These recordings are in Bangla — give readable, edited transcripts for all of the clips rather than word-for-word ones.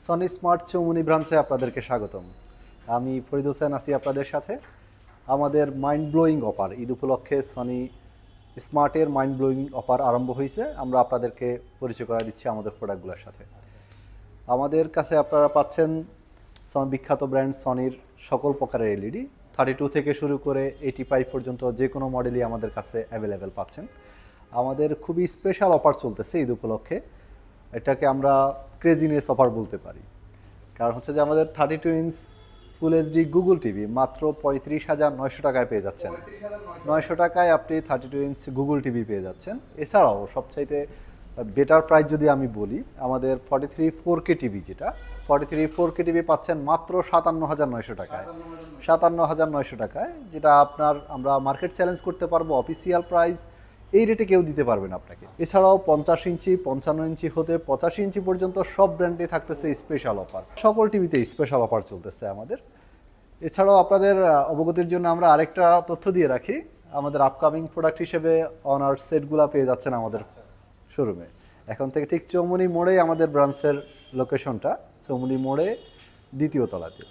সনি স্মার্ট চৌমুনি ব্রাঞ্চে আপনাদেরকে স্বাগতম। আমি ফরিদ হোসেন আছি আপনাদের সাথে। আমাদের মাইন্ড ব্লোয়িং অফার ঈদ উপলক্ষে সনি স্মার্টের মাইন্ড ব্লোয়িং অফার আরম্ভ হয়েছে। আমরা আপনাদেরকে পরিচয় করে দিচ্ছি আমাদের প্রোডাক্টগুলোর সাথে। আমাদের কাছে আপনারা পাচ্ছেন বিখ্যাত ব্র্যান্ড সনির সকল প্রকারের এলইডি 32 থেকে শুরু করে 85 পর্যন্ত যে কোনো মডেলই আমাদের কাছে অ্যাভেলেবেল পাচ্ছেন। আমাদের খুবই স্পেশাল অফার চলতেছে ঈদ উপলক্ষে। এটাকে আমরা ক্রেজিনেস অফার বলতে পারি, কারণ হচ্ছে যে আমাদের 32 inch full HD Google TV মাত্র 35,900 টাকায় পেয়ে যাচ্ছেন। 900 টাকায় আপনি 32 ইঞ্চ গুগল টিভি পেয়ে যাচ্ছেন। এছাড়াও সবচাইতে বেটার প্রাইস যদি আমি বলি, আমাদের 43 4K টিভি, যেটা 43 4K টিভি পাচ্ছেন মাত্র 57,900 টাকায়। 57,900 টাকায়, যেটা আমরা মার্কেট চ্যালেঞ্জ করতে পারবো। অফিসিয়াল প্রাইস এই রেটে কেউ দিতে পারবেন আপনাকে। এছাড়াও 50 ইঞ্চি 55 ইঞ্চি হতে 85 ইঞ্চি পর্যন্ত সব ব্র্যান্ডে থাকতেছে স্পেশাল অফার। সকল টিভিতে স্পেশাল অফার চলতেছে আমাদের। এছাড়াও আপনাদের অবগতির জন্য আমরা আরেকটা তথ্য দিয়ে রাখি, আমাদের আপকামিং প্রোডাক্ট হিসেবে অনার সেটগুলো পেয়ে যাচ্ছেন আমাদের শোরুমে। এখন থেকে ঠিক চৌমুনি মোড়ে আমাদের ব্রাঞ্চের লোকেশনটা, চৌমুনি মোড়ে দ্বিতীয় তলাতে।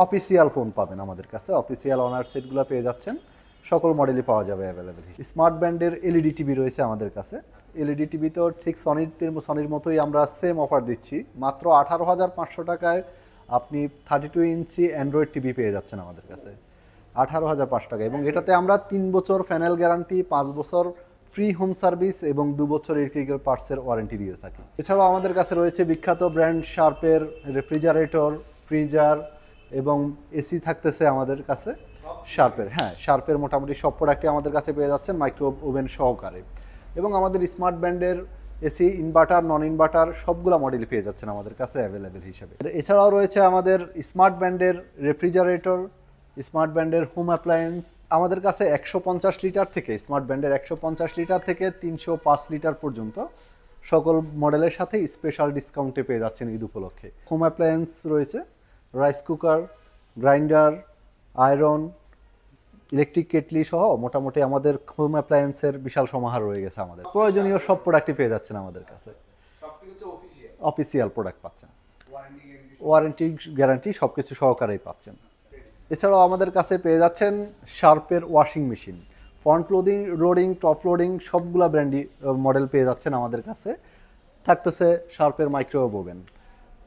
অফিসিয়াল ফোন পাবেন আমাদের কাছে, অফিসিয়াল অনার সেটগুলো পেয়ে যাচ্ছেন। সকল মডেলই পাওয়া যাবে অ্যাভেলেবেল। স্মার্ট ব্র্যান্ডের এলইডি টিভি রয়েছে আমাদের কাছে। এলইডি টিভি তো ঠিক সনির মতোই আমরা সেম অফার দিচ্ছি। মাত্র 18,500 টাকায় আপনি 32 ইঞ্চি অ্যান্ড্রয়েড টিভি পেয়ে যাচ্ছেন আমাদের কাছে 18,500 টাকা। এবং এটাতে আমরা 3 বছর প্যানেল গ্যারান্টি, 5 বছর ফ্রি হোম সার্ভিস এবং 2 বছর ইলেকট্রিক্যাল পার্টসের ওয়ারেন্টি দিয়ে থাকি। এছাড়াও আমাদের কাছে রয়েছে বিখ্যাত ব্র্যান্ড শার্পের রেফ্রিজারেটর, ফ্রিজার এবং এসি থাকতেছে আমাদের কাছে। শার্পের মোটামুটি সব প্রোডাক্টই আমাদের কাছে পেয়ে যাচ্ছেন মাইক্রো ওভেন সহকারে। এবং আমাদের স্মার্ট ব্র্যান্ডের এসি, ইনভার্টার, নন ইনভার্টার সবগুলো মডেল পেয়ে যাচ্ছেন আমাদের কাছে অ্যাভেলেবেল হিসেবে। এছাড়াও রয়েছে আমাদের স্মার্ট ব্র্যান্ডের রেফ্রিজারেটর, স্মার্ট ব্র্যান্ডের হোম অ্যাপ্লায়েন্স। আমাদের কাছে 150 লিটার থেকে, স্মার্ট ব্র্যান্ডের 150 লিটার থেকে 305 লিটার পর্যন্ত সকল মডেলের সাথে স্পেশাল ডিসকাউন্টে পেয়ে যাচ্ছেন ঈদ উপলক্ষে। হোম অ্যাপ্লায়েন্স রয়েছে rice cooker, grinder, iron, electric kettle সহ মোটামুটি আমাদের হোম অ্যাপ্লায়েন্সের বিশাল সমাহার রয়ে গেছে। আমাদের প্রয়োজনীয় সব প্রোডাক্টই পেয়ে যাচ্ছেন আমাদের কাছে। অফিসিয়াল প্রোডাক্ট পাচ্ছেন, ওয়ারেন্টি গ্যারান্টি সব কিছু সহকারেই পাচ্ছেন। এছাড়াও আমাদের কাছে পেয়ে যাচ্ছেন শার্পের washing machine, front loading, top loading সবগুলা ব্র্যান্ডই মডেল পেয়ে যাচ্ছেন আমাদের কাছে। থাকতেছে শার্পের মাইক্রোওয়েভ ওভেন।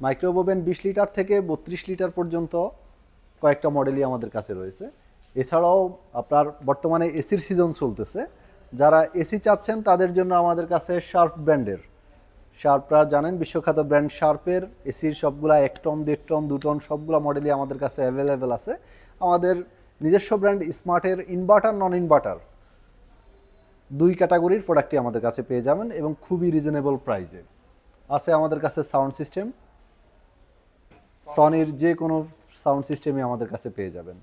20 লিটার থেকে 32 লিটার পর্যন্ত কয়েকটা মডেলই আমাদের কাছে রয়েছে। এছাড়াও আপনার বর্তমানে এসির সিজন চলতেছে, যারা এসি চাচ্ছেন তাদের জন্য আমাদের কাছে শার্প ব্র্যান্ডের, শার্পরা জানেন বিশ্বখ্যাত ব্র্যান্ড শার্পের এসির সবগুলা 1 টন, 1.5 টন, 2 টন সবগুলা মডেলই আমাদের কাছে অ্যাভেলেবেল আছে। আমাদের নিজস্ব ব্র্যান্ড স্মার্টের ইনভার্টার, নন ইনভার্টার 2 ক্যাটাগরির প্রোডাক্টই আমাদের কাছে পেয়ে যাবেন এবং খুবই রিজনেবল প্রাইসে আছে। আমাদের কাছে সাউন্ড সিস্টেম, সনির যে কোনো সাউন্ড সিস্টেমই আমাদের কাছে পেয়ে যাবেন।